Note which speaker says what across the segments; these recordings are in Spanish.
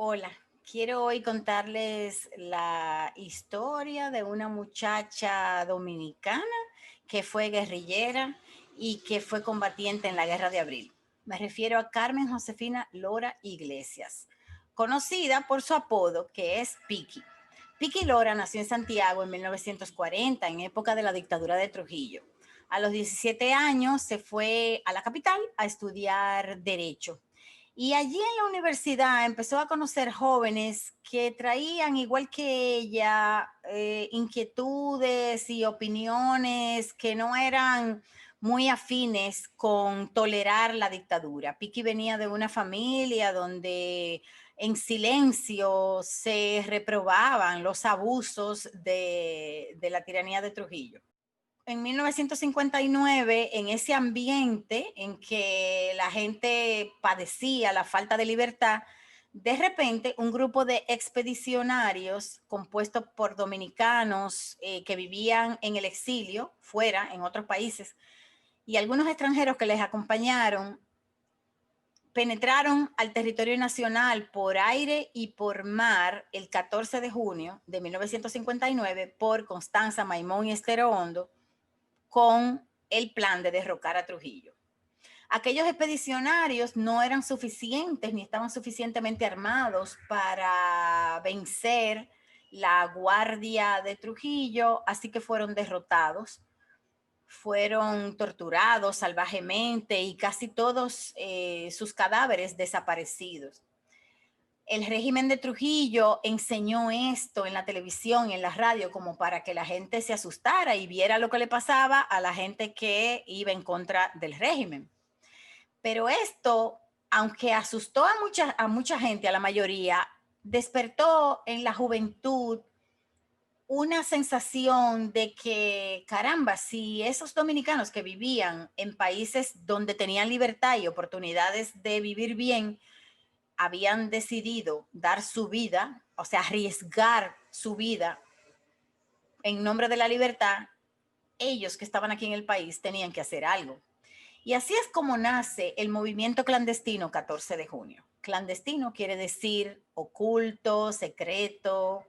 Speaker 1: Hola, quiero hoy contarles la historia de una muchacha dominicana que fue guerrillera y que fue combatiente en la Guerra de Abril. Me refiero a Carmen Josefina Lora Iglesias, conocida por su apodo que es Piki. Piki Lora nació en Santiago en 1940, en época de la dictadura de Trujillo. A los 17 años se fue a la capital a estudiar Derecho y allí en la universidad empezó a conocer jóvenes que traían, igual que ella, inquietudes y opiniones que no eran muy afines con tolerar la dictadura. Piki venía de una familia donde en silencio se reprobaban los abusos de la tiranía de Trujillo. En 1959, en ese ambiente en que la gente padecía la falta de libertad, de repente un grupo de expedicionarios compuesto por dominicanos que vivían en el exilio, fuera, en otros países, y algunos extranjeros que les acompañaron, penetraron al territorio nacional por aire y por mar el 14 de junio de 1959 por Constanza, Maimón y Estero Hondo, con el plan de derrocar a Trujillo. Aquellos expedicionarios no eran suficientes ni estaban suficientemente armados para vencer la guardia de Trujillo, así que fueron derrotados, fueron torturados salvajemente y casi todos sus cadáveres desaparecidos. El régimen de Trujillo enseñó esto en la televisión y en la radio como para que la gente se asustara y viera lo que le pasaba a la gente que iba en contra del régimen. Pero esto, aunque asustó a mucha gente, a la mayoría, despertó en la juventud una sensación de que, caramba, si esos dominicanos que vivían en países donde tenían libertad y oportunidades de vivir bien, habían decidido dar su vida, o sea, arriesgar su vida en nombre de la libertad, ellos que estaban aquí en el país tenían que hacer algo. Y así es como nace el movimiento clandestino 14 de junio. Clandestino quiere decir oculto, secreto,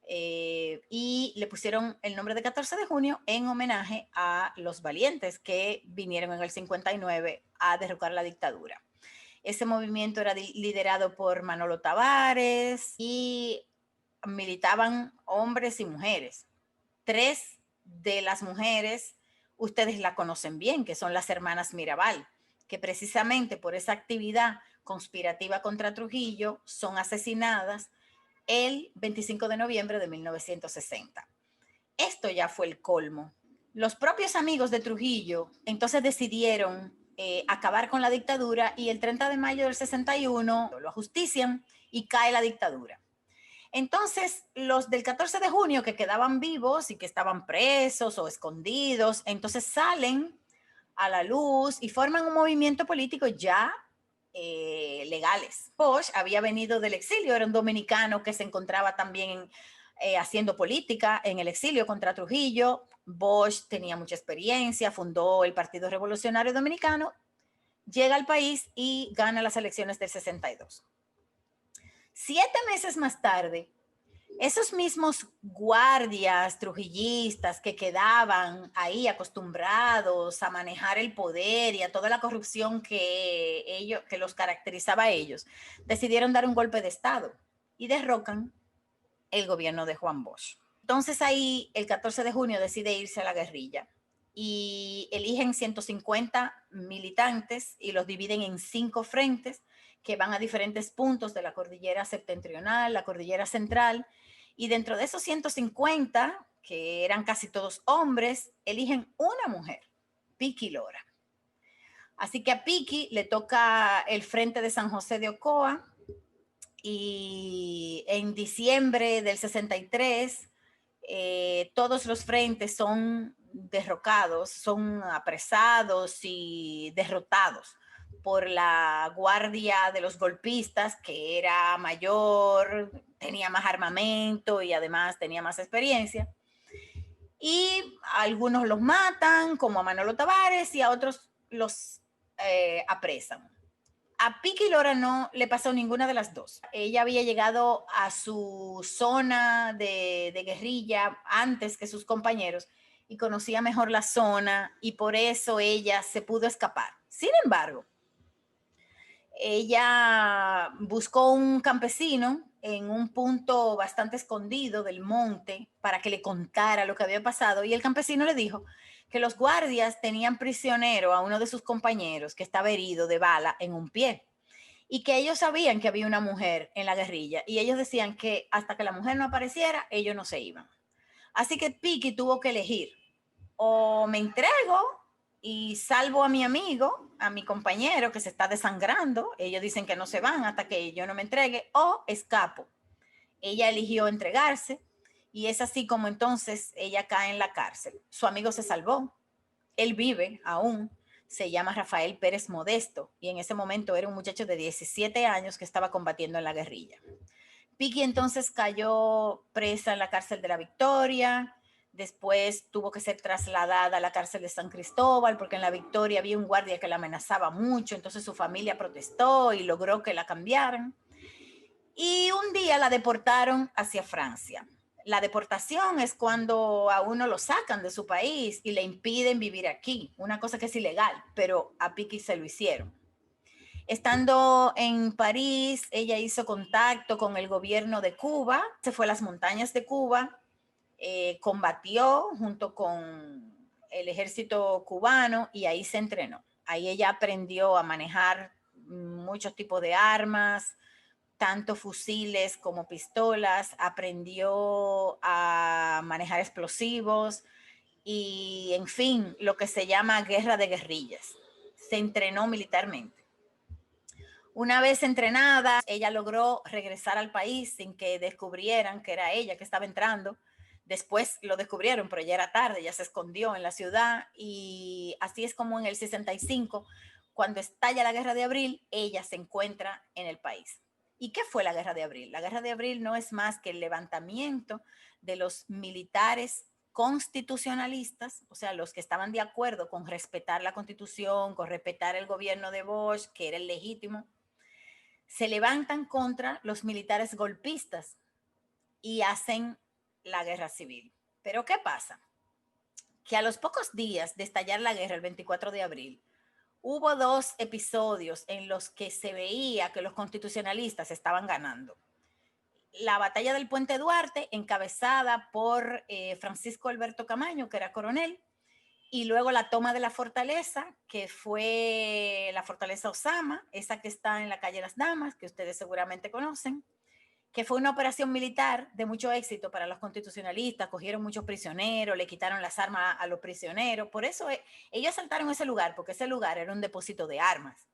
Speaker 1: y le pusieron el nombre de 14 de junio en homenaje a los valientes que vinieron en el 59 a derrocar la dictadura. Ese movimiento era liderado por Manolo Tavares y militaban hombres y mujeres. Tres de las mujeres, ustedes la conocen bien, que son las hermanas Mirabal, que precisamente por esa actividad conspirativa contra Trujillo son asesinadas el 25 de noviembre de 1960. Esto ya fue el colmo. Los propios amigos de Trujillo entonces decidieron acabar con la dictadura y el 30 de mayo del 61 lo ajustician y cae la dictadura. Entonces, los del 14 de junio que quedaban vivos y que estaban presos o escondidos, entonces salen a la luz y forman un movimiento político ya legales. Bosch había venido del exilio, era un dominicano que se encontraba también haciendo política en el exilio contra Trujillo. Bosch tenía mucha experiencia, fundó el Partido Revolucionario Dominicano, llega al país y gana las elecciones del 62. 7 meses más tarde, esos mismos guardias trujillistas que quedaban ahí acostumbrados a manejar el poder y a toda la corrupción que los caracterizaba a ellos, decidieron dar un golpe de Estado y derrocan el gobierno de Juan Bosch. Entonces ahí el 14 de junio decide irse a la guerrilla y eligen 150 militantes y los dividen en 5 frentes que van a diferentes puntos de la cordillera septentrional, la cordillera central, y dentro de esos 150, que eran casi todos hombres, eligen una mujer, Piki Lora. Así que a Piki le toca el frente de San José de Ocoa y en diciembre del 63 todos los frentes son derrocados, son apresados y derrotados por la guardia de los golpistas, que era mayor, tenía más armamento y además tenía más experiencia. Y a algunos los matan, como a Manolo Tavares, y a otros los apresan. A Piki Lora no le pasó ninguna de las dos. Ella había llegado a su zona de guerrilla antes que sus compañeros y conocía mejor la zona y por eso ella se pudo escapar. Sin embargo, ella buscó un campesino en un punto bastante escondido del monte para que le contara lo que había pasado y el campesino le dijo que los guardias tenían prisionero a uno de sus compañeros que estaba herido de bala en un pie y que ellos sabían que había una mujer en la guerrilla y ellos decían que hasta que la mujer no apareciera, ellos no se iban. Así que Piki tuvo que elegir, o me entrego y salvo a mi amigo, a mi compañero que se está desangrando, ellos dicen que no se van hasta que yo no me entregue, o escapo. Ella eligió entregarse y es así como entonces ella cae en la cárcel. Su amigo se salvó, él vive aún, se llama Rafael Pérez Modesto y en ese momento era un muchacho de 17 años que estaba combatiendo en la guerrilla. Piki entonces cayó presa en la cárcel de la Victoria, después tuvo que ser trasladada a la cárcel de San Cristóbal porque en la Victoria había un guardia que la amenazaba mucho, entonces su familia protestó y logró que la cambiaran. Y un día la deportaron hacia Francia. La deportación es cuando a uno lo sacan de su país y le impiden vivir aquí, una cosa que es ilegal, pero a Piki se lo hicieron. Estando en París, ella hizo contacto con el gobierno de Cuba, se fue a las montañas de Cuba, combatió junto con el ejército cubano y ahí se entrenó. Ahí ella aprendió a manejar muchos tipos de armas, tanto fusiles como pistolas, aprendió a manejar explosivos y, en fin, lo que se llama guerra de guerrillas. Se entrenó militarmente. Una vez entrenada, ella logró regresar al país sin que descubrieran que era ella que estaba entrando. Después lo descubrieron, pero ya era tarde, ya se escondió en la ciudad y así es como en el 65, cuando estalla la Guerra de Abril, ella se encuentra en el país. ¿Y qué fue la Guerra de Abril? La Guerra de Abril no es más que el levantamiento de los militares constitucionalistas, o sea, los que estaban de acuerdo con respetar la constitución, con respetar el gobierno de Bosch, que era el legítimo, se levantan contra los militares golpistas y hacen la guerra civil. Pero ¿qué pasa? Que a los pocos días de estallar la guerra, el 24 de abril, hubo dos episodios en los que se veía que los constitucionalistas estaban ganando. La batalla del Puente Duarte, encabezada por Francisco Alberto Camaño, que era coronel, y luego la toma de la fortaleza, que fue la fortaleza Osama, esa que está en la calle Las Damas, que ustedes seguramente conocen, que fue una operación militar de mucho éxito para los constitucionalistas, cogieron muchos prisioneros, le quitaron las armas a los prisioneros, por eso ellos asaltaron ese lugar, porque ese lugar era un depósito de armas.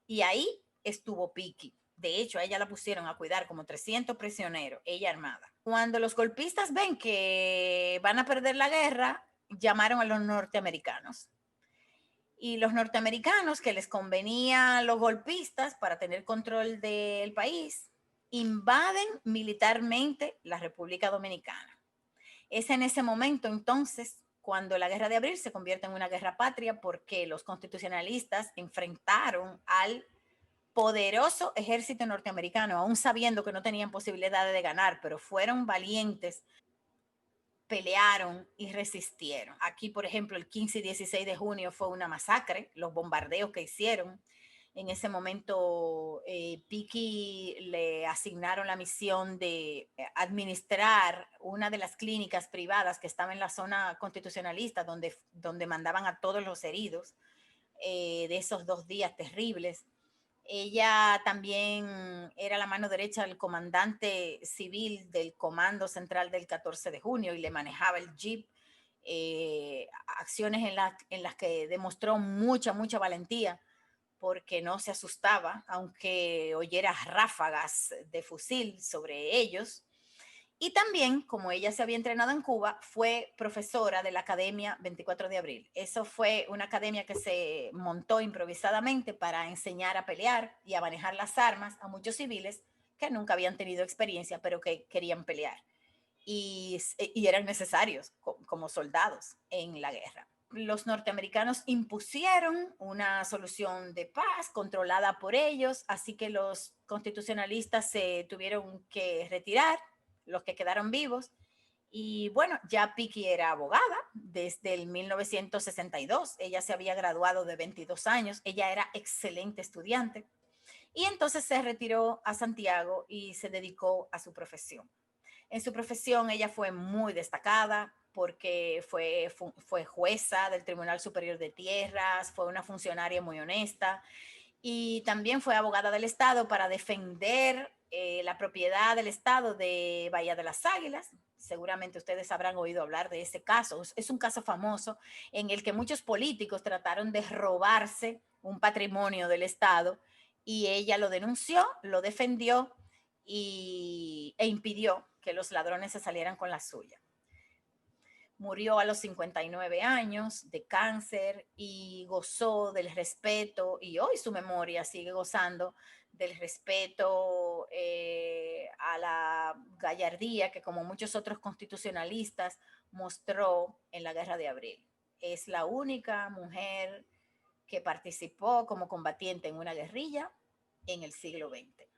Speaker 1: Y ahí estuvo Piki. De hecho, a ella la pusieron a cuidar como 300 prisioneros, ella armada. Cuando los golpistas ven que van a perder la guerra, llamaron a los norteamericanos. Y los norteamericanos, que les convenía a los golpistas para tener control del país, invaden militarmente la República Dominicana. Es en ese momento entonces cuando la Guerra de Abril se convierte en una guerra patria porque los constitucionalistas enfrentaron al poderoso ejército norteamericano, aún sabiendo que no tenían posibilidades de ganar, pero fueron valientes, pelearon y resistieron. Aquí, por ejemplo, el 15 y 16 de junio fue una masacre, los bombardeos que hicieron. En ese momento, Piki le asignaron la misión de administrar una de las clínicas privadas que estaba en la zona constitucionalista, donde mandaban a todos los heridos de esos 2 días terribles. Ella también era la mano derecha del comandante civil del Comando Central del 14 de junio y le manejaba el jeep. Acciones en las que demostró mucha valentía porque no se asustaba, aunque oyera ráfagas de fusil sobre ellos. Y también, como ella se había entrenado en Cuba, fue profesora de la Academia 24 de Abril. Eso fue una academia que se montó improvisadamente para enseñar a pelear y a manejar las armas a muchos civiles que nunca habían tenido experiencia, pero que querían pelear y eran necesarios como soldados en la guerra. los norteamericanos impusieron una solución de paz controlada por ellos, así que los constitucionalistas se tuvieron que retirar, los que quedaron vivos. Y bueno, ya Piki era abogada desde el 1962. Ella se había graduado de 22 años. Ella era excelente estudiante. Y entonces se retiró a Santiago y se dedicó a su profesión. En su profesión ella fue muy destacada porque fue jueza del Tribunal Superior de Tierras, fue una funcionaria muy honesta y también fue abogada del Estado para defender la propiedad del Estado de Bahía de las Águilas. Seguramente ustedes habrán oído hablar de ese caso. Es un caso famoso en el que muchos políticos trataron de robarse un patrimonio del Estado y ella lo denunció, lo defendió e impidió que los ladrones se salieran con la suya. Murió a los 59 años de cáncer y gozó del respeto, y hoy su memoria sigue gozando del respeto a la gallardía que, como muchos otros constitucionalistas, mostró en la Guerra de Abril. Es la única mujer que participó como combatiente en una guerrilla en el siglo XX.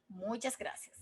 Speaker 1: Muchas gracias.